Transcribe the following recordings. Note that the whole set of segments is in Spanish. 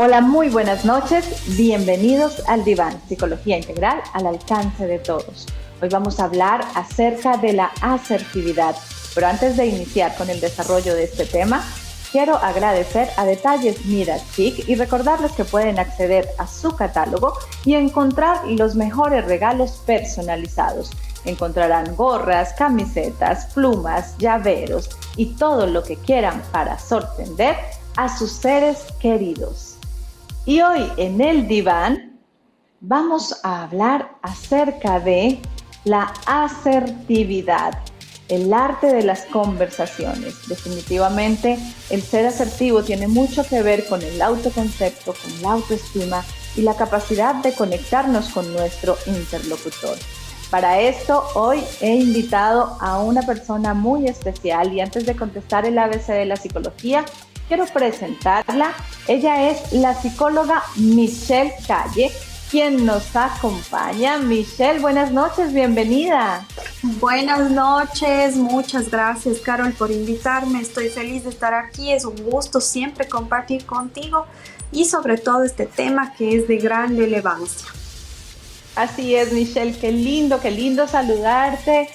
Hola, muy buenas noches. Bienvenidos al Diván, Psicología Integral al alcance de todos. Hoy vamos a hablar acerca de la asertividad. Pero antes de iniciar con el desarrollo de este tema, quiero agradecer a Detalles Mira Chic y recordarles que pueden acceder a su catálogo y encontrar los mejores regalos personalizados. Encontrarán gorras, camisetas, plumas, llaveros y todo lo que quieran para sorprender a sus seres queridos. Y hoy en el diván vamos a hablar acerca de la asertividad, el arte de las conversaciones. Definitivamente el ser asertivo tiene mucho que ver con el autoconcepto, con la autoestima y la capacidad de conectarnos con nuestro interlocutor. Para esto, hoy he invitado a una persona muy especial y antes de contestar el ABC de la psicología, quiero presentarla. Ella es la psicóloga Michelle Calle, quien nos acompaña. Michelle, buenas noches, bienvenida. Buenas noches, muchas gracias, Carol, por invitarme. Estoy feliz de estar aquí, es un gusto siempre compartir contigo y sobre todo este tema que es de gran relevancia. Así es, Michelle, qué lindo saludarte.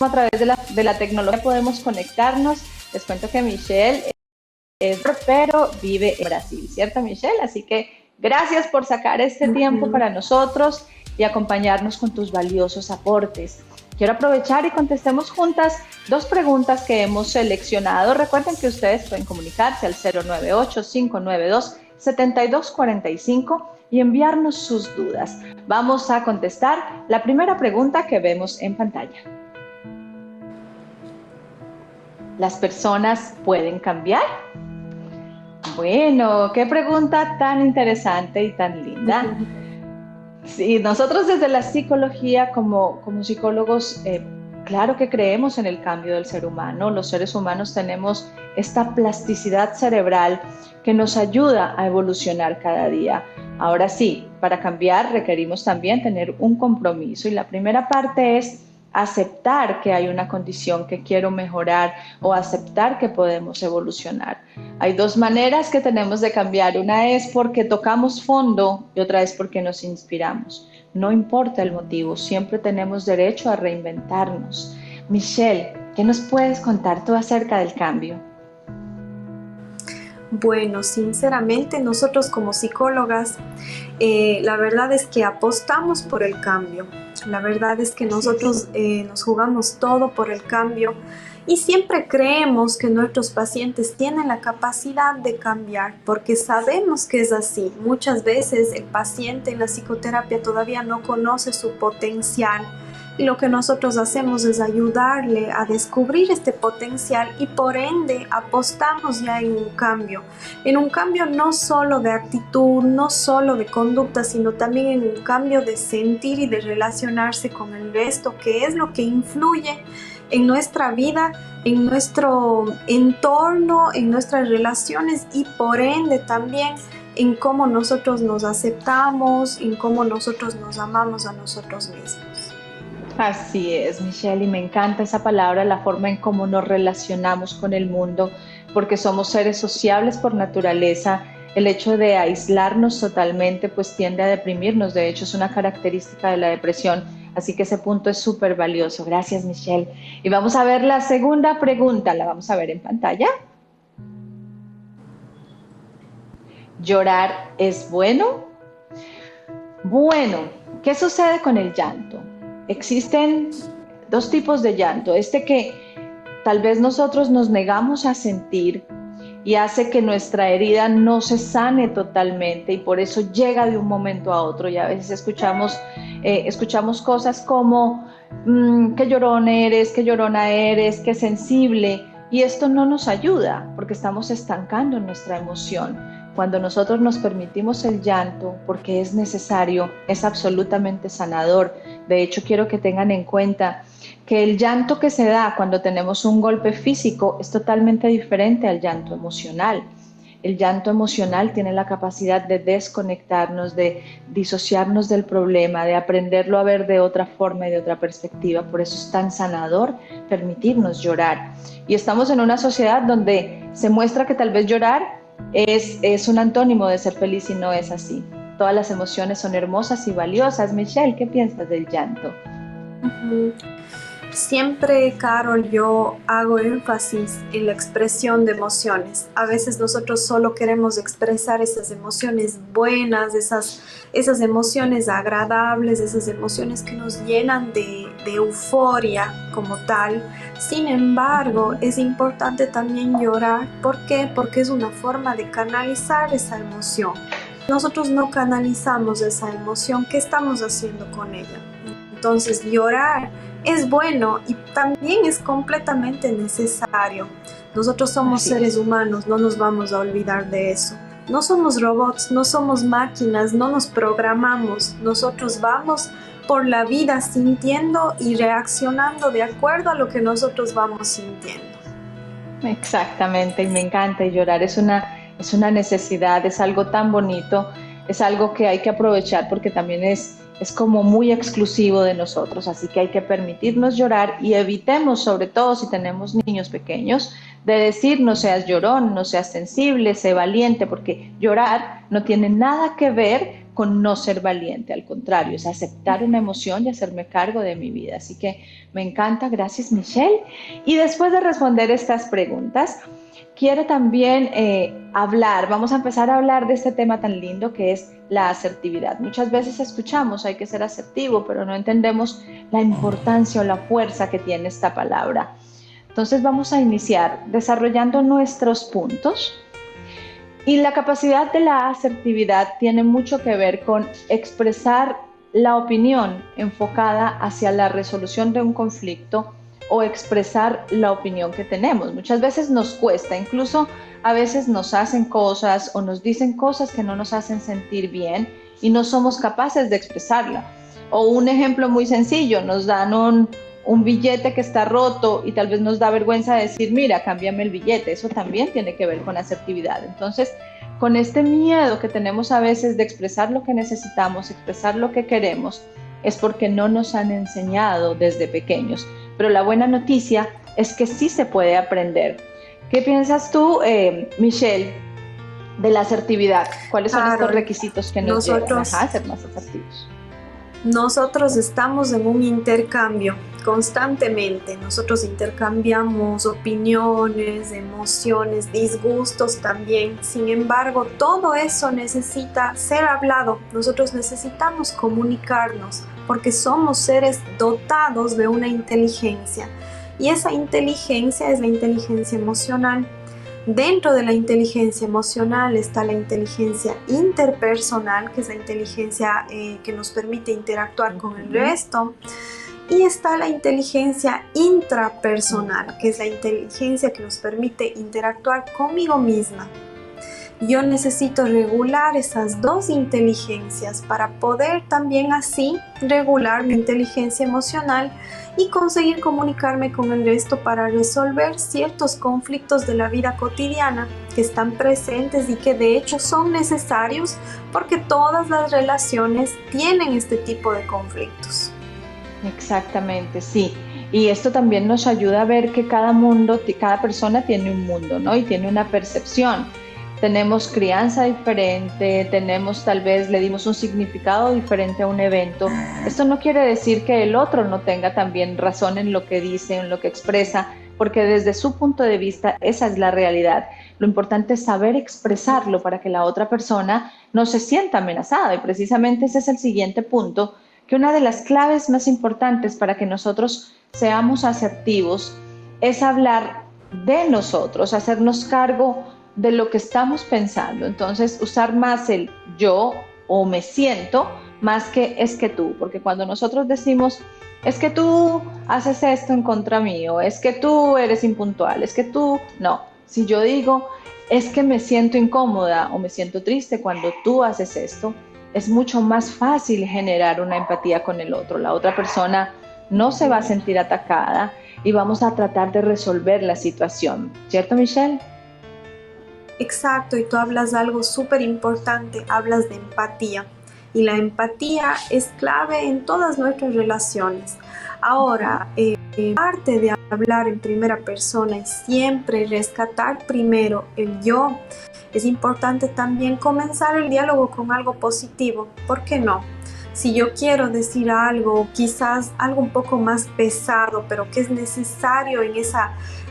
A través de la tecnología podemos conectarnos. Les cuento que Michelle pero vive en Brasil, ¿cierto, Michelle? Así que gracias por sacar este tiempo para nosotros y acompañarnos con tus valiosos aportes. Quiero aprovechar y contestemos juntas dos preguntas que hemos seleccionado. Recuerden que ustedes pueden comunicarse al 098-592-7245 y enviarnos sus dudas. Vamos a contestar la primera pregunta que vemos en pantalla. ¿Las personas pueden cambiar? Bueno, qué pregunta tan interesante y tan linda. Sí, nosotros desde la psicología, como psicólogos, claro que creemos en el cambio del ser humano. Los seres humanos tenemos esta plasticidad cerebral que nos ayuda a evolucionar cada día. Ahora sí, para cambiar requerimos también tener un compromiso y la primera parte es aceptar que hay una condición que quiero mejorar o aceptar que podemos evolucionar. Hay dos maneras que tenemos de cambiar. Una es porque tocamos fondo y otra es porque nos inspiramos. No importa el motivo, siempre tenemos derecho a reinventarnos. Michelle, ¿qué nos puedes contar tú acerca del cambio? Bueno, sinceramente nosotros como psicólogas, la verdad es que apostamos por el cambio. La verdad es que nosotros nos jugamos todo por el cambio y siempre creemos que nuestros pacientes tienen la capacidad de cambiar porque sabemos que es así. Muchas veces el paciente en la psicoterapia todavía no conoce su potencial y lo que nosotros hacemos es ayudarle a descubrir este potencial y por ende apostamos ya en un cambio no solo de actitud, no solo de conducta, sino también en un cambio de sentir y de relacionarse con el resto, que es lo que influye en nuestra vida, en nuestro entorno, en nuestras relaciones y por ende también en cómo nosotros nos aceptamos, en cómo nosotros nos amamos a nosotros mismos. Así es, Michelle, y me encanta esa palabra, la forma en cómo nos relacionamos con el mundo, porque somos seres sociables por naturaleza. El hecho de aislarnos totalmente pues tiende a deprimirnos, de hecho es una característica de la depresión, así que ese punto es súper valioso. Gracias, Michelle. Y vamos a ver la segunda pregunta, la vamos a ver en pantalla. ¿Llorar es bueno? Bueno, ¿qué sucede con el llanto? Existen dos tipos de llanto, este que tal vez nosotros nos negamos a sentir y hace que nuestra herida no se sane totalmente y por eso llega de un momento a otro y a veces escuchamos cosas como qué llorón eres, qué llorona eres, qué sensible y esto no nos ayuda porque estamos estancando nuestra emoción. Cuando nosotros nos permitimos el llanto, porque es necesario, es absolutamente sanador. De hecho, quiero que tengan en cuenta que el llanto que se da cuando tenemos un golpe físico es totalmente diferente al llanto emocional. El llanto emocional tiene la capacidad de desconectarnos, de disociarnos del problema, de aprenderlo a ver de otra forma y de otra perspectiva. Por eso es tan sanador permitirnos llorar. Y estamos en una sociedad donde se muestra que tal vez llorar es un antónimo de ser feliz y no es así. Todas las emociones son hermosas y valiosas. Michelle, ¿qué piensas del llanto? Ujú. Siempre, Carol, yo hago énfasis en la expresión de emociones. A veces nosotros solo queremos expresar esas emociones buenas, esas emociones agradables, esas emociones que nos llenan de euforia como tal. Sin embargo, es importante también llorar. ¿Por qué? Porque es una forma de canalizar esa emoción. Nosotros no canalizamos esa emoción, ¿qué estamos haciendo con ella? Entonces, llorar es bueno y también es completamente necesario. Nosotros somos seres humanos, no nos vamos a olvidar de eso. No somos robots, no somos máquinas, no nos programamos. Nosotros vamos por la vida sintiendo y reaccionando de acuerdo a lo que nosotros vamos sintiendo. Exactamente, y me encanta. Y llorar es una necesidad, es algo tan bonito, es algo que hay que aprovechar porque también es como muy exclusivo de nosotros, así que hay que permitirnos llorar y evitemos, sobre todo si tenemos niños pequeños, de decir no seas llorón, no seas sensible, sé valiente, porque llorar no tiene nada que ver con no ser valiente, al contrario, es aceptar una emoción y hacerme cargo de mi vida. Así que me encanta, gracias Michelle. Y después de responder estas preguntas, quiero también vamos a empezar a hablar de este tema tan lindo que es la asertividad. Muchas veces escuchamos hay que ser asertivo, pero no entendemos la importancia o la fuerza que tiene esta palabra. Entonces vamos a iniciar desarrollando nuestros puntos. Y la capacidad de la asertividad tiene mucho que ver con expresar la opinión enfocada hacia la resolución de un conflicto o expresar la opinión que tenemos. Muchas veces nos cuesta, incluso a veces nos hacen cosas o nos dicen cosas que no nos hacen sentir bien y no somos capaces de expresarla. O un ejemplo muy sencillo, nos dan un billete que está roto y tal vez nos da vergüenza decir, mira, cámbiame el billete. Eso también tiene que ver con asertividad. Entonces, con este miedo que tenemos a veces de expresar lo que necesitamos, expresar lo que queremos, es porque no nos han enseñado desde pequeños. Pero la buena noticia es que sí se puede aprender. ¿Qué piensas tú, Michelle, de la asertividad? ¿Cuáles son estos requisitos que nos llevan a ser más asertivos? Nosotros estamos en un intercambio constantemente. Nosotros intercambiamos opiniones, emociones, disgustos también. Sin embargo, todo eso necesita ser hablado. Nosotros necesitamos comunicarnos porque somos seres dotados de una inteligencia. Y esa inteligencia es la inteligencia emocional. Dentro de la inteligencia emocional está la inteligencia interpersonal, que es la inteligencia que nos permite interactuar con el resto. Y está la inteligencia intrapersonal, que es la inteligencia que nos permite interactuar conmigo misma. Yo necesito regular esas dos inteligencias para poder también así regular mi inteligencia emocional y conseguir comunicarme con el resto para resolver ciertos conflictos de la vida cotidiana que están presentes y que de hecho son necesarios porque todas las relaciones tienen este tipo de conflictos. Exactamente, sí. Y esto también nos ayuda a ver que cada persona tiene un mundo, ¿no? Y tiene una percepción. Tenemos crianza diferente, tal vez le dimos un significado diferente a un evento. Esto no quiere decir que el otro no tenga también razón en lo que dice, en lo que expresa, porque desde su punto de vista esa es la realidad. Lo importante es saber expresarlo para que la otra persona no se sienta amenazada. Y precisamente ese es el siguiente punto, que una de las claves más importantes para que nosotros seamos asertivos es hablar de nosotros, hacernos cargo de lo que estamos pensando. Entonces, usar más el yo o me siento más que es que tú, porque cuando nosotros decimos es que tú haces esto en contra mío, es que tú eres impuntual, es que tú, no. Si yo digo es que me siento incómoda o me siento triste cuando tú haces esto, es mucho más fácil generar una empatía con el otro. La otra persona no se va a sentir atacada y vamos a tratar de resolver la situación. ¿Cierto, Michelle? Exacto, y tú hablas de algo súper importante, hablas de empatía. Y la empatía es clave en todas nuestras relaciones. Ahora, parte de hablar en primera persona y siempre rescatar primero el yo, es importante también comenzar el diálogo con algo positivo. ¿Por qué no? Si yo quiero decir algo, quizás algo un poco más pesado, pero que es necesario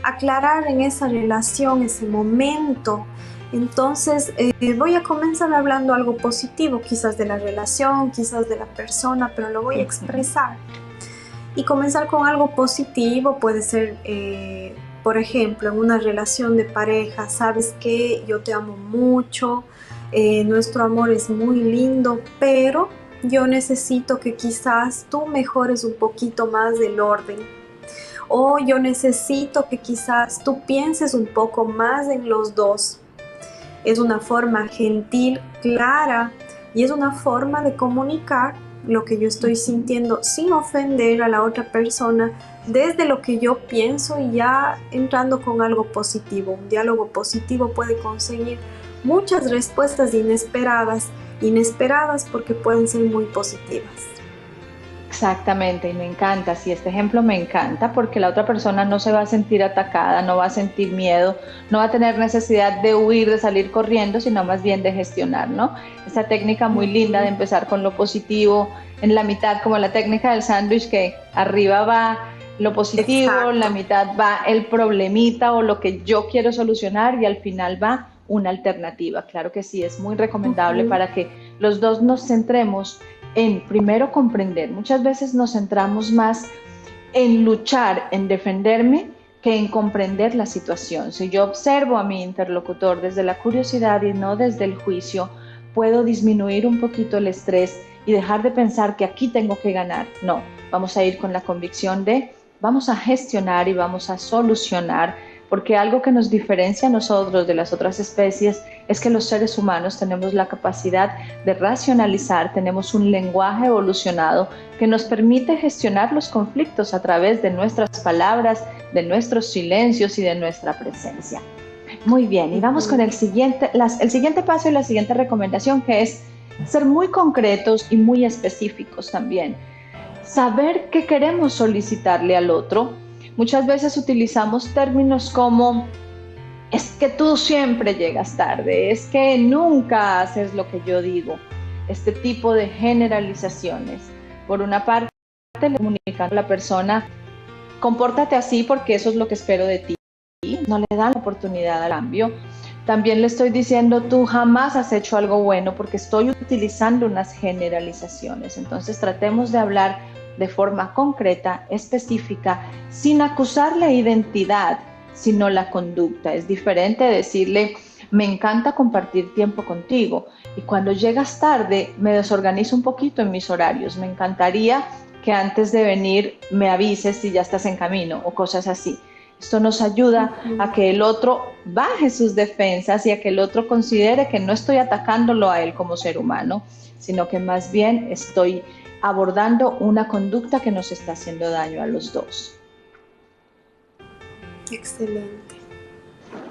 aclarar en esa relación, ese momento, entonces voy a comenzar hablando algo positivo, quizás de la relación, quizás de la persona, pero lo voy a expresar. Y comenzar con algo positivo puede ser, por ejemplo, en una relación de pareja, sabes que yo te amo mucho, nuestro amor es muy lindo, pero yo necesito que quizás tú mejores un poquito más del orden. O yo necesito que quizás tú pienses un poco más en los dos. Es una forma gentil, clara, y es una forma de comunicar lo que yo estoy sintiendo sin ofender a la otra persona, desde lo que yo pienso y ya entrando con algo positivo. Un diálogo positivo puede conseguir muchas respuestas inesperadas porque pueden ser muy positivas. Exactamente, y me encanta, sí, este ejemplo me encanta porque la otra persona no se va a sentir atacada, no va a sentir miedo, no va a tener necesidad de huir, de salir corriendo, sino más bien de gestionar, ¿no? Esta técnica muy linda de empezar con lo positivo, en la mitad, como la técnica del sándwich, que arriba va lo positivo, exacto, la mitad va el problemita o lo que yo quiero solucionar y al final va una alternativa. Claro que sí, es muy recomendable para que los dos nos centremos en primero comprender. Muchas veces nos centramos más en luchar, en defenderme, que en comprender la situación. Si yo observo a mi interlocutor desde la curiosidad y no desde el juicio, puedo disminuir un poquito el estrés y dejar de pensar que aquí tengo que ganar. No, vamos a ir con la convicción de vamos a gestionar y vamos a solucionar, porque algo que nos diferencia a nosotros de las otras especies es que los seres humanos tenemos la capacidad de racionalizar, tenemos un lenguaje evolucionado que nos permite gestionar los conflictos a través de nuestras palabras, de nuestros silencios y de nuestra presencia. Muy bien, y vamos con el siguiente paso y la siguiente recomendación, que es ser muy concretos y muy específicos también. Saber qué queremos solicitarle al otro. Muchas veces utilizamos términos como es que tú siempre llegas tarde, es que nunca haces lo que yo digo. Este tipo de generalizaciones. Por una parte, le comunican a la persona, compórtate así porque eso es lo que espero de ti. No le dan la oportunidad al cambio. También le estoy diciendo, tú jamás has hecho algo bueno porque estoy utilizando unas generalizaciones. Entonces tratemos de hablar de forma concreta, específica, sin acusar la identidad, sino la conducta. Es diferente decirle, me encanta compartir tiempo contigo y cuando llegas tarde me desorganizo un poquito en mis horarios. Me encantaría que antes de venir me avises si ya estás en camino o cosas así. Esto nos ayuda a que el otro baje sus defensas y a que el otro considere que no estoy atacándolo a él como ser humano, sino que más bien estoy abordando una conducta que nos está haciendo daño a los dos. Excelente.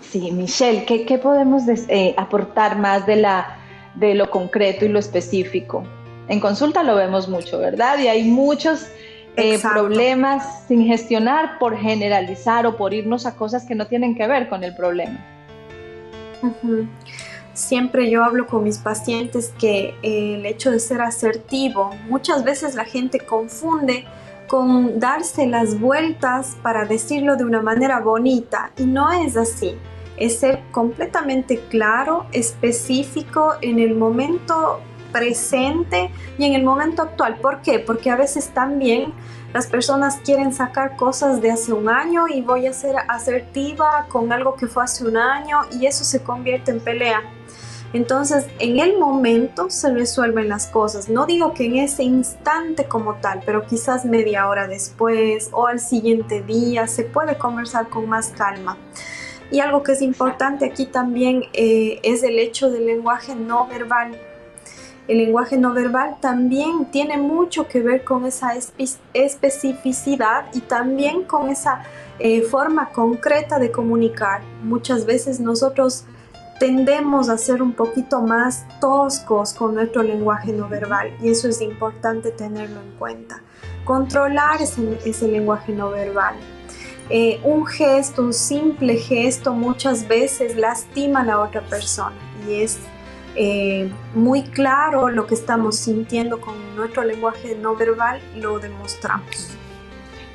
Sí, Michelle, ¿qué podemos aportar más de lo concreto y lo específico? En consulta lo vemos mucho, ¿verdad? Y hay muchos problemas sin gestionar por generalizar o por irnos a cosas que no tienen que ver con el problema. Siempre yo hablo con mis pacientes que el hecho de ser asertivo, muchas veces la gente confunde con darse las vueltas para decirlo de una manera bonita y no es así. Es ser completamente claro, específico en el momento presente y en el momento actual. ¿Por qué? Porque a veces también las personas quieren sacar cosas de hace un año y voy a ser asertiva con algo que fue hace un año y eso se convierte en pelea. Entonces, en el momento se resuelven las cosas. No digo que en ese instante como tal, pero quizás media hora después o al siguiente día se puede conversar con más calma. Y algo que es importante aquí también es el hecho del lenguaje no verbal. El lenguaje no verbal también tiene mucho que ver con esa especificidad y también con esa forma concreta de comunicar. Muchas veces nosotros tendemos a ser un poquito más toscos con nuestro lenguaje no verbal y eso es importante tenerlo en cuenta. Controlar ese lenguaje no verbal. Un gesto, un simple gesto muchas veces lastima a la otra persona y es muy claro lo que estamos sintiendo con nuestro lenguaje no verbal, lo demostramos.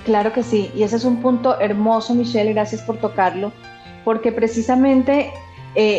Claro que sí, y ese es un punto hermoso, Michelle, gracias por tocarlo, porque precisamente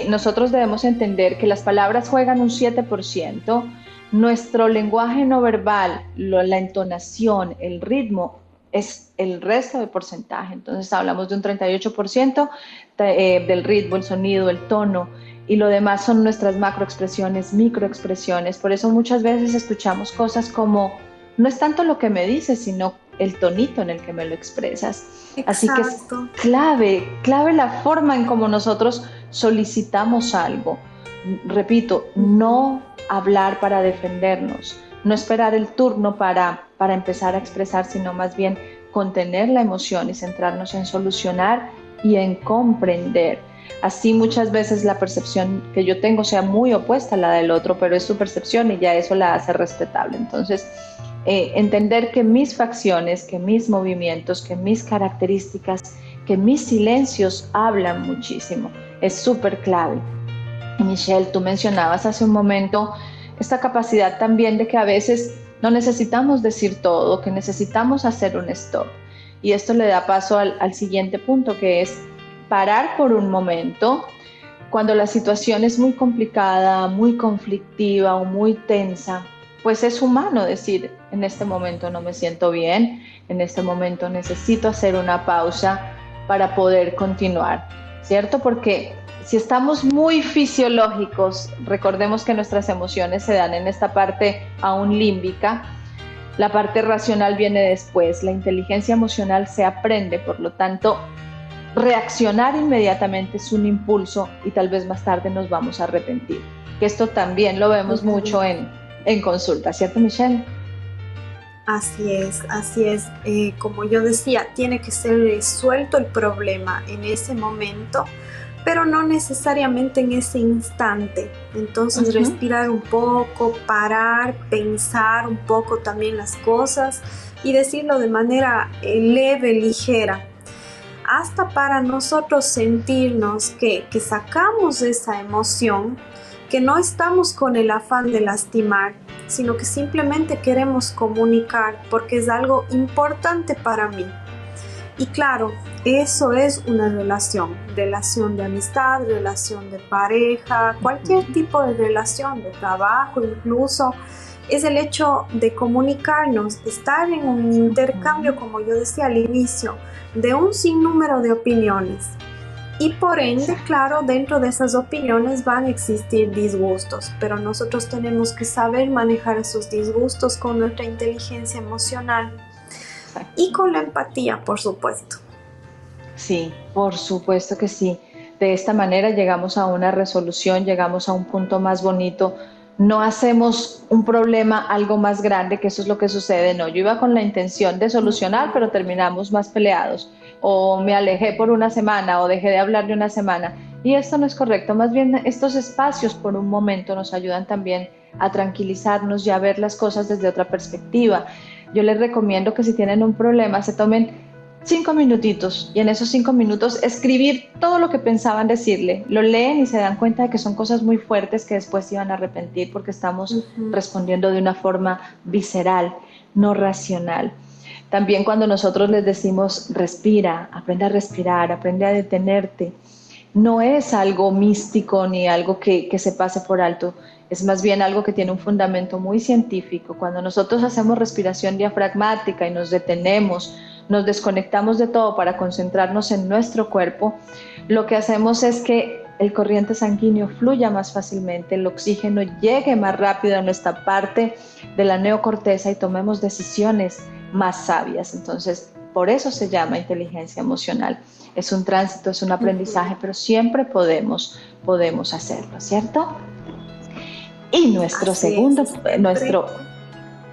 nosotros debemos entender que las palabras juegan un 7%, nuestro lenguaje no verbal, la entonación, el ritmo, es el resto del porcentaje. Entonces hablamos de un 38% del ritmo, el sonido, el tono, y lo demás son nuestras macroexpresiones, microexpresiones. Por eso muchas veces escuchamos cosas como, no es tanto lo que me dices, sino el tonito en el que me lo expresas. Exacto. Así que es clave la forma en cómo nosotros solicitamos algo. Repito, no hablar para defendernos, no esperar el turno para empezar a expresar, sino más bien contener la emoción y centrarnos en solucionar y en comprender. Así muchas veces la percepción que yo tengo sea muy opuesta a la del otro, pero es su percepción y ya eso la hace respetable. Entonces, entender que mis facciones, que mis movimientos, que mis características, que mis silencios hablan muchísimo, es súper clave. Michelle, tú mencionabas hace un momento esta capacidad también de que a veces no necesitamos decir todo, que necesitamos hacer un stop. Y esto le da paso al siguiente punto, que es parar por un momento cuando la situación es muy complicada, muy conflictiva o muy tensa. Pues es humano decir, en este momento no me siento bien, en este momento necesito hacer una pausa para poder continuar, ¿cierto? Porque si estamos muy fisiológicos, recordemos que nuestras emociones se dan en esta parte aún límbica, la parte racional viene después, la inteligencia emocional se aprende, por lo tanto, reaccionar inmediatamente es un impulso y tal vez más tarde nos vamos a arrepentir. Que esto también lo vemos mucho en consulta, ¿cierto, Michelle? Así es, así es. Como yo decía, tiene que ser resuelto el problema en ese momento, pero no necesariamente en ese instante. Entonces, respirar un poco, parar, pensar un poco también las cosas y decirlo de manera leve, ligera, hasta para nosotros sentirnos que sacamos esa emoción, que no estamos con el afán de lastimar, sino que simplemente queremos comunicar porque es algo importante para mí. Y claro, eso es una relación de amistad, relación de pareja, cualquier tipo de relación, de trabajo incluso. Es el hecho de comunicarnos, estar en un intercambio, como yo decía al inicio, de un sinnúmero de opiniones. Y por ende, claro, dentro de esas opiniones van a existir disgustos, pero nosotros tenemos que saber manejar esos disgustos con nuestra inteligencia emocional y con la empatía, por supuesto. Sí, por supuesto que sí. De esta manera llegamos a una resolución, llegamos a un punto más bonito. No hacemos un problema algo más grande, que eso es lo que sucede. No, yo iba con la intención de solucionar, pero terminamos más peleados. O me alejé por una semana o dejé de hablarle una semana. Y esto no es correcto. Más bien estos espacios por un momento nos ayudan también a tranquilizarnos y a ver las cosas desde otra perspectiva. Yo les recomiendo que si tienen un problema se tomen 5 minutitos y en esos 5 minutos escribir todo lo que pensaban decirle. Lo leen y se dan cuenta de que son cosas muy fuertes que después se iban a arrepentir porque estamos respondiendo de una forma visceral, no racional. También cuando nosotros les decimos respira, aprende a respirar, aprende a detenerte, no es algo místico ni algo que se pase por alto, es más bien algo que tiene un fundamento muy científico. Cuando nosotros hacemos respiración diafragmática y nos detenemos, nos desconectamos de todo para concentrarnos en nuestro cuerpo, lo que hacemos es que el corriente sanguíneo fluya más fácilmente, el oxígeno llegue más rápido a nuestra parte de la neocorteza y tomemos decisiones más sabias. Entonces, por eso se llama inteligencia emocional. Es un tránsito, es un aprendizaje, pero siempre podemos hacerlo, ¿cierto? Y nuestro segundo,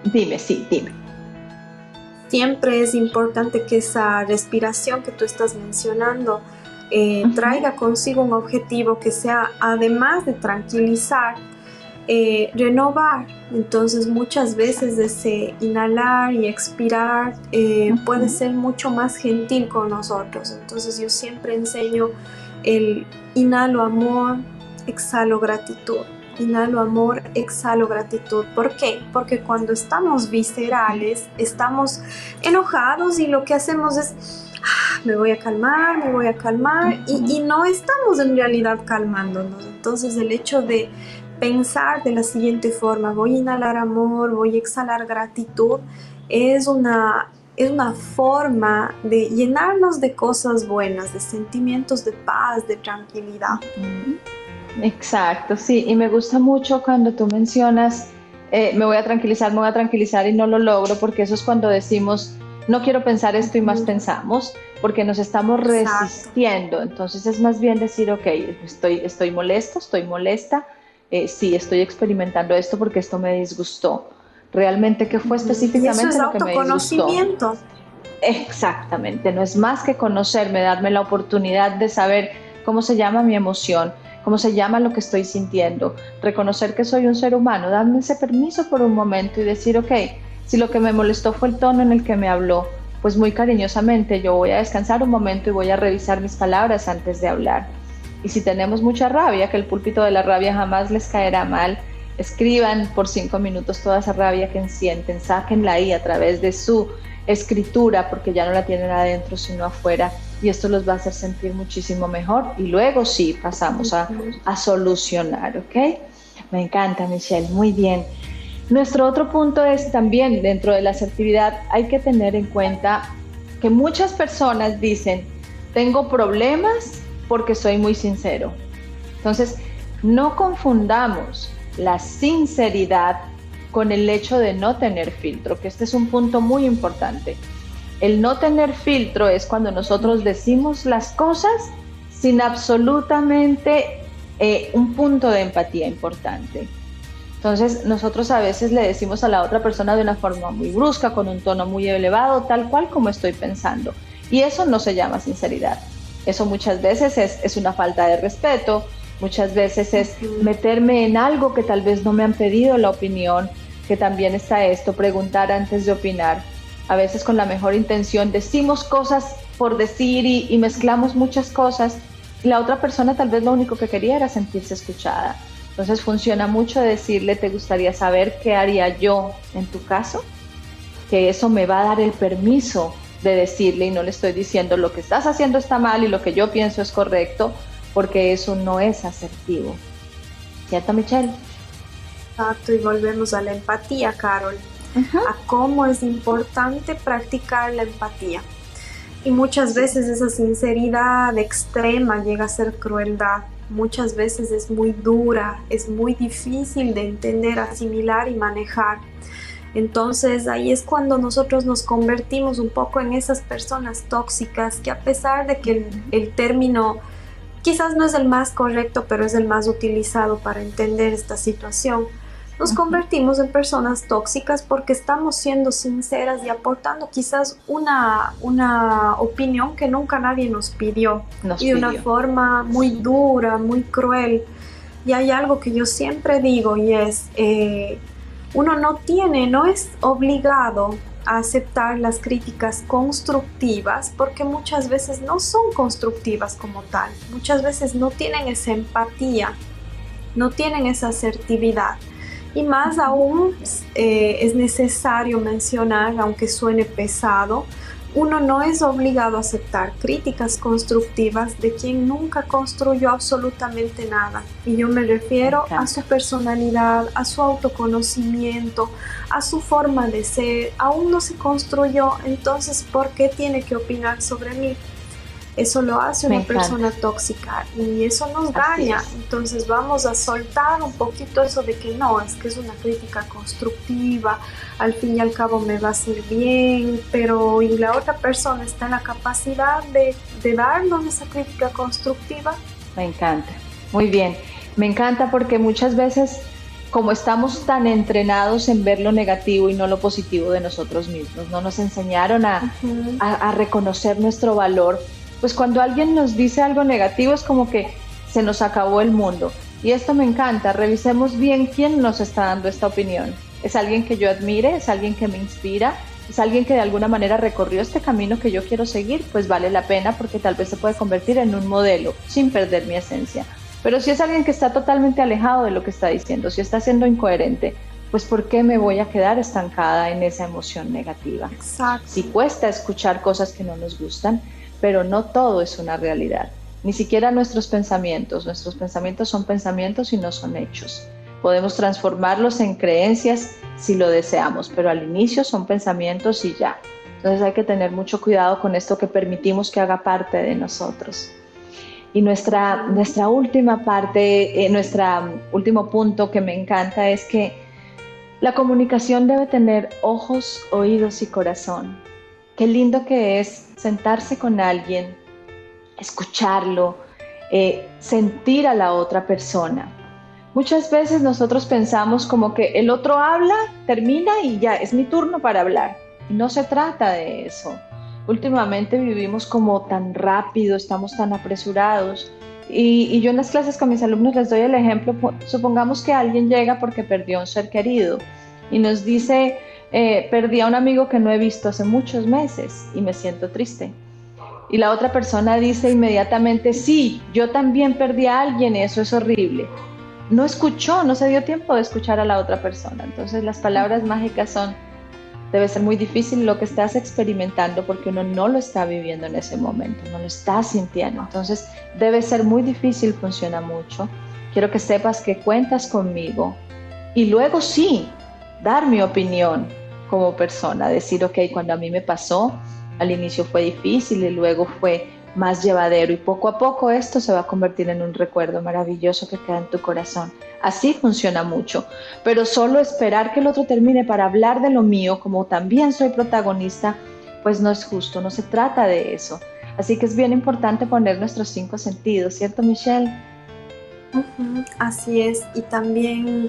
dime. Siempre es importante que esa respiración que tú estás mencionando traiga consigo un objetivo que sea, además de tranquilizar, renovar. Entonces muchas veces ese inhalar y expirar puede ser mucho más gentil con nosotros. Entonces yo siempre enseño el inhalo amor, exhalo gratitud. Inhalo amor, exhalo gratitud. ¿Por qué? Porque cuando estamos viscerales, estamos enojados y lo que hacemos es me voy a calmar y no estamos en realidad calmándonos. Entonces el hecho de pensar de la siguiente forma, voy a inhalar amor, voy a exhalar gratitud, es una forma de llenarnos de cosas buenas, de sentimientos de paz, de tranquilidad. Exacto, sí, y me gusta mucho cuando tú mencionas, me voy a tranquilizar y no lo logro, porque eso es cuando decimos, no quiero pensar esto y más pensamos, porque nos estamos resistiendo. Entonces es más bien decir, ok, estoy molesto, estoy molesta, sí, estoy experimentando esto porque esto me disgustó. Realmente, ¿qué fue específicamente lo que me disgustó? Autoconocimiento. Exactamente, no es más que conocerme, darme la oportunidad de saber cómo se llama mi emoción, cómo se llama lo que estoy sintiendo, reconocer que soy un ser humano, darme ese permiso por un momento y decir, ok, si lo que me molestó fue el tono en el que me habló, pues muy cariñosamente yo voy a descansar un momento y voy a revisar mis palabras antes de hablar. Y si tenemos mucha rabia, que el púlpito de la rabia jamás les caerá mal, escriban por 5 minutos toda esa rabia que sienten, sáquenla ahí a través de su escritura, porque ya no la tienen adentro sino afuera, y esto los va a hacer sentir muchísimo mejor, y luego sí pasamos a solucionar, ¿ok? Me encanta, Michelle, muy bien. Nuestro otro punto es también, dentro de la asertividad, hay que tener en cuenta que muchas personas dicen, tengo problemas porque soy muy sincero. Entonces, no confundamos la sinceridad con el hecho de no tener filtro, que este es un punto muy importante. El no tener filtro es cuando nosotros decimos las cosas sin absolutamente un punto de empatía importante. Entonces nosotros a veces le decimos a la otra persona de una forma muy brusca, con un tono muy elevado, tal cual como estoy pensando. Y eso no se llama sinceridad. Eso muchas veces es una falta de respeto, muchas veces es meterme en algo que tal vez no me han pedido la opinión, que también está esto, preguntar antes de opinar. A veces con la mejor intención decimos cosas por decir y mezclamos muchas cosas, y la otra persona tal vez lo único que quería era sentirse escuchada. Entonces funciona mucho decirle, ¿te gustaría saber qué haría yo en tu caso? Que eso me va a dar el permiso de decirle, y no le estoy diciendo lo que estás haciendo está mal y lo que yo pienso es correcto, porque eso no es asertivo. ¿Cierto, Michelle? Exacto, y volvemos a la empatía, Carol, a cómo es importante practicar la empatía. Y muchas veces esa sinceridad extrema llega a ser crueldad. Muchas veces es muy dura, es muy difícil de entender, asimilar y manejar. Entonces ahí es cuando nosotros nos convertimos un poco en esas personas tóxicas que, a pesar de que el término quizás no es el más correcto, pero es el más utilizado para entender esta situación, nos convertimos en personas tóxicas porque estamos siendo sinceras y aportando quizás una opinión que nunca nadie nos pidió. Y de una forma muy dura, muy cruel. Y hay algo que yo siempre digo, y es, uno no es obligado a aceptar las críticas constructivas, porque muchas veces no son constructivas como tal. Muchas veces no tienen esa empatía, no tienen esa asertividad. Y más aún es necesario mencionar, aunque suene pesado, uno no es obligado a aceptar críticas constructivas de quien nunca construyó absolutamente nada. Y yo me refiero a su personalidad, a su autoconocimiento, a su forma de ser. Aún no se construyó, entonces ¿por qué tiene que opinar sobre mí? Eso lo hace una persona tóxica y eso nos daña. Entonces vamos a soltar un poquito eso de que no, es que es una crítica constructiva, al fin y al cabo me va a hacer bien, pero y la otra persona está en la capacidad de darnos esa crítica constructiva. Me encanta, muy bien. Me encanta porque muchas veces, como estamos tan entrenados en ver lo negativo y no lo positivo de nosotros mismos, no nos enseñaron a reconocer nuestro valor. Pues cuando alguien nos dice algo negativo es como que se nos acabó el mundo. Y esto me encanta, revisemos bien quién nos está dando esta opinión. ¿Es alguien que yo admire? ¿Es alguien que me inspira? ¿Es alguien que de alguna manera recorrió este camino que yo quiero seguir? Pues vale la pena porque tal vez se puede convertir en un modelo sin perder mi esencia. Pero si es alguien que está totalmente alejado de lo que está diciendo, si está siendo incoherente, pues ¿por qué me voy a quedar estancada en esa emoción negativa? Exacto. Sí cuesta escuchar cosas que no nos gustan, pero no todo es una realidad. Ni siquiera nuestros pensamientos son pensamientos y no son hechos. Podemos transformarlos en creencias si lo deseamos, pero al inicio son pensamientos y ya. Entonces hay que tener mucho cuidado con esto que permitimos que haga parte de nosotros. Y nuestra última parte, nuestro último punto que me encanta es que la comunicación debe tener ojos, oídos y corazón. Qué lindo que es sentarse con alguien, escucharlo, sentir a la otra persona. Muchas veces nosotros pensamos como que el otro habla, termina y ya, es mi turno para hablar. Y no se trata de eso. Últimamente vivimos como tan rápido, estamos tan apresurados. Y yo en las clases con mis alumnos les doy el ejemplo, supongamos que alguien llega porque perdió a un ser querido y nos dice, perdí a un amigo que no he visto hace muchos meses y me siento triste. Y la otra persona dice inmediatamente, sí, yo también perdí a alguien y eso es horrible. No escuchó, no se dio tiempo de escuchar a la otra persona. Entonces las palabras mágicas son, debe ser muy difícil lo que estás experimentando porque uno no lo está viviendo en ese momento, no lo está sintiendo. Entonces debe ser muy difícil, funciona mucho. Quiero que sepas que cuentas conmigo y luego sí, dar mi opinión como persona, decir, ok, cuando a mí me pasó, al inicio fue difícil y luego fue más llevadero y poco a poco esto se va a convertir en un recuerdo maravilloso que queda en tu corazón. Así funciona mucho, pero solo esperar que el otro termine para hablar de lo mío, como también soy protagonista, pues no es justo, no se trata de eso. Así que es bien importante poner nuestros 5 sentidos, ¿cierto, Michelle? Así es, y también,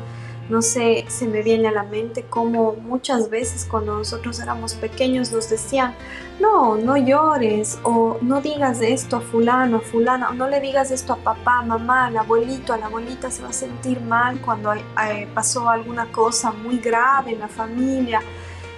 no sé, se me viene a la mente como muchas veces cuando nosotros éramos pequeños nos decían, no llores, o no digas esto a fulano, a fulana, o no le digas esto a papá, mamá, al abuelito, a la abuelita se va a sentir mal cuando pasó alguna cosa muy grave en la familia,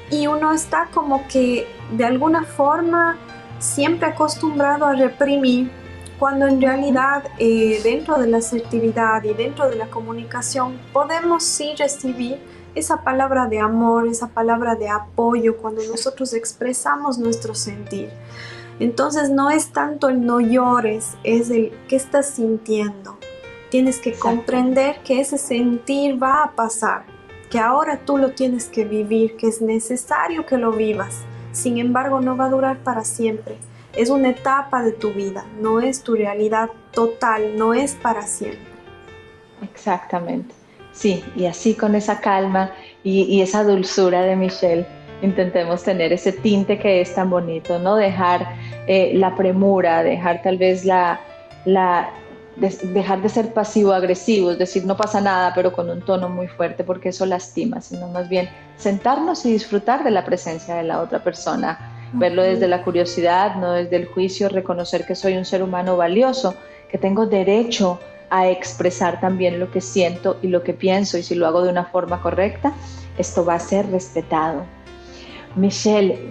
y uno está como que de alguna forma siempre acostumbrado a reprimir, cuando en realidad dentro de la asertividad y dentro de la comunicación podemos sí recibir esa palabra de amor, esa palabra de apoyo cuando nosotros expresamos nuestro sentir. Entonces no es tanto el no llores, es el qué estás sintiendo. Tienes que comprender que ese sentir va a pasar, que ahora tú lo tienes que vivir, que es necesario que lo vivas. Sin embargo, no va a durar para siempre. Es una etapa de tu vida, no es tu realidad total, no es para siempre. Exactamente. Sí, y así con esa calma y esa dulzura de Michelle, intentemos tener ese tinte que es tan bonito, no dejar la premura, dejar tal vez dejar de ser pasivo-agresivo, es decir, no pasa nada, pero con un tono muy fuerte, porque eso lastima, sino más bien sentarnos y disfrutar de la presencia de la otra persona, verlo desde la curiosidad, no desde el juicio, reconocer que soy un ser humano valioso, que tengo derecho a expresar también lo que siento y lo que pienso, y si lo hago de una forma correcta, esto va a ser respetado. Michelle,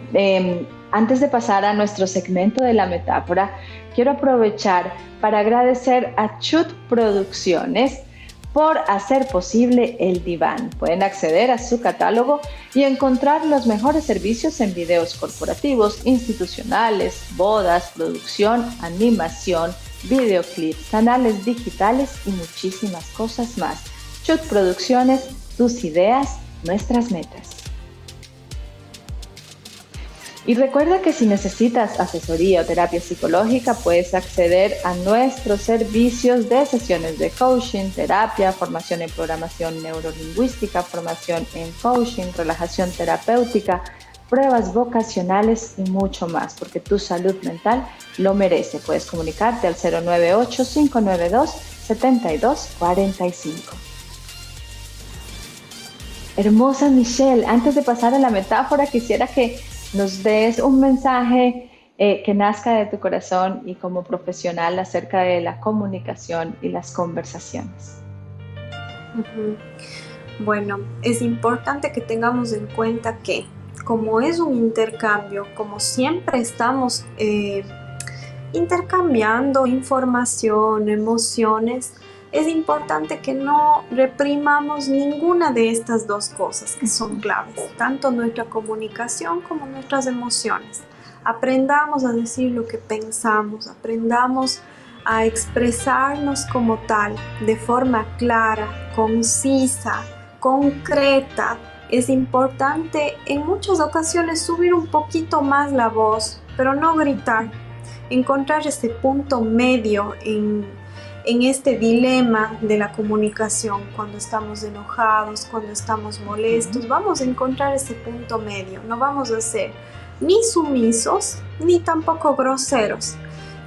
antes de pasar a nuestro segmento de la metáfora, quiero aprovechar para agradecer a Chut Producciones por hacer posible el diván. Pueden acceder a su catálogo y encontrar los mejores servicios en videos corporativos, institucionales, bodas, producción, animación, videoclips, canales digitales y muchísimas cosas más. Chut Producciones, tus ideas, nuestras metas. Y recuerda que si necesitas asesoría o terapia psicológica, puedes acceder a nuestros servicios de sesiones de coaching, terapia, formación en programación neurolingüística, formación en coaching, relajación terapéutica, pruebas vocacionales y mucho más, porque tu salud mental lo merece. Puedes comunicarte al 098-592-7245. Hermosa Michelle, antes de pasar a la metáfora, quisiera que nos des un mensaje que nazca de tu corazón y como profesional acerca de la comunicación y las conversaciones. Ujú. Bueno, es importante que tengamos en cuenta que como es un intercambio, como siempre estamos intercambiando información, emociones, es importante que no reprimamos ninguna de estas dos cosas que son claves, tanto nuestra comunicación como nuestras emociones. Aprendamos a decir lo que pensamos, aprendamos a expresarnos como tal, de forma clara, concisa, concreta. Es importante en muchas ocasiones subir un poquito más la voz, pero no gritar. Encontrar ese punto medio en este dilema de la comunicación, cuando estamos enojados, cuando estamos molestos, vamos a encontrar ese punto medio. No vamos a ser ni sumisos ni tampoco groseros.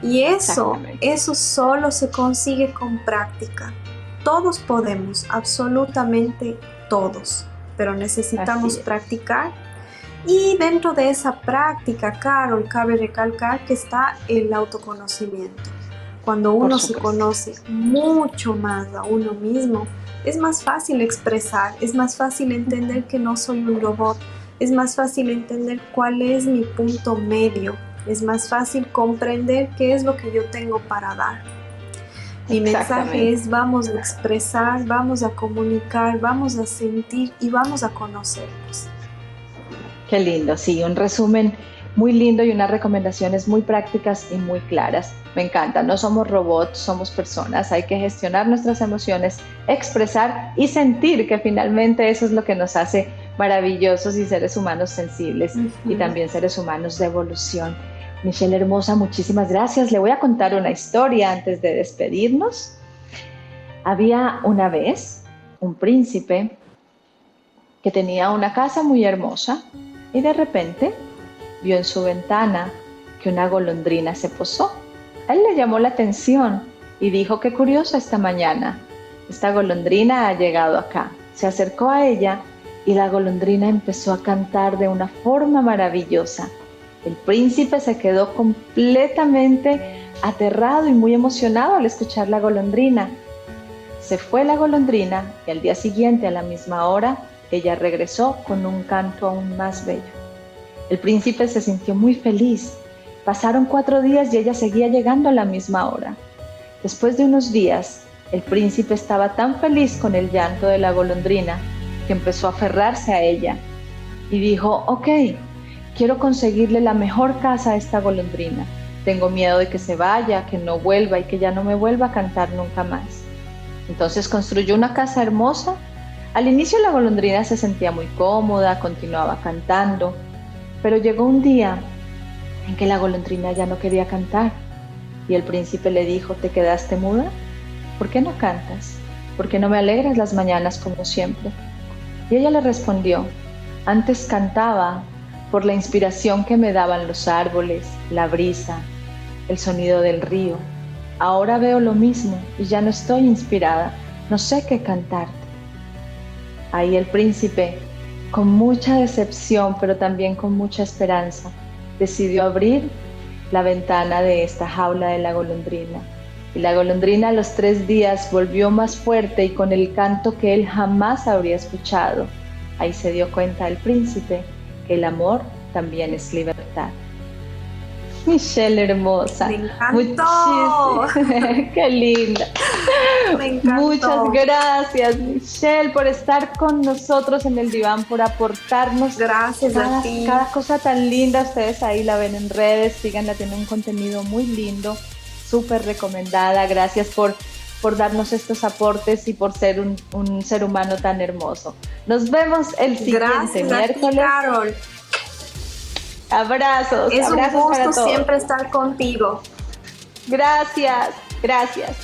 Y eso solo se consigue con práctica. Todos podemos, absolutamente todos, pero necesitamos practicar. Y dentro de esa práctica, Carol, cabe recalcar que está el autoconocimiento. Cuando uno se conoce mucho más a uno mismo, es más fácil expresar, es más fácil entender que no soy un robot, es más fácil entender cuál es mi punto medio, es más fácil comprender qué es lo que yo tengo para dar. Mi mensaje es: vamos a expresar, vamos a comunicar, vamos a sentir y vamos a conocernos. Qué lindo, sí, un resumen muy lindo y unas recomendaciones muy prácticas y muy claras. Me encanta, no somos robots, somos personas, hay que gestionar nuestras emociones, expresar y sentir, que finalmente eso es lo que nos hace maravillosos y seres humanos sensibles y también seres humanos de evolución. Michelle hermosa, muchísimas gracias. Le voy a contar una historia antes de despedirnos. Había una vez un príncipe que tenía una casa muy hermosa y de repente vio en su ventana que una golondrina se posó. A él le llamó la atención y dijo: qué curioso, esta mañana esta golondrina ha llegado acá. Se acercó a ella y la golondrina empezó a cantar de una forma maravillosa. El príncipe se quedó completamente aterrado y muy emocionado al escuchar la golondrina. Se fue la golondrina y al día siguiente, a la misma hora, ella regresó con un canto aún más bello. El príncipe se sintió muy feliz. Pasaron 4 días y ella seguía llegando a la misma hora. Después de unos días, el príncipe estaba tan feliz con el llanto de la golondrina que empezó a aferrarse a ella y dijo: ok, quiero conseguirle la mejor casa a esta golondrina. Tengo miedo de que se vaya, que no vuelva y que ya no me vuelva a cantar nunca más. Entonces construyó una casa hermosa. Al inicio la golondrina se sentía muy cómoda, continuaba cantando, pero llegó un día en que la golondrina ya no quería cantar y el príncipe le dijo: ¿te quedaste muda? ¿Por qué no cantas? ¿Por qué no me alegras las mañanas como siempre? Y ella le respondió: antes cantaba por la inspiración que me daban los árboles, la brisa, el sonido del río. Ahora veo lo mismo y ya no estoy inspirada, no sé qué cantarte. Ahí el príncipe, con mucha decepción, pero también con mucha esperanza, decidió abrir la ventana de esta jaula de la golondrina. Y la golondrina a los 3 días volvió más fuerte y con el canto que él jamás habría escuchado. Ahí se dio cuenta el príncipe que el amor también es libertad. Michelle hermosa. Me encantó. Qué linda. Me encantó. Muchas gracias, Michelle, por estar con nosotros en el diván, por aportarnos gracias a ti. Cada cosa tan linda. Ustedes ahí la ven en redes, síganla, tiene un contenido muy lindo, súper recomendada. Gracias por darnos estos aportes y por ser un ser humano tan hermoso. Nos vemos el siguiente miércoles. Gracias a ti, Carol. Abrazos, es abrazos un gusto para todos. Siempre estar contigo. Gracias, gracias.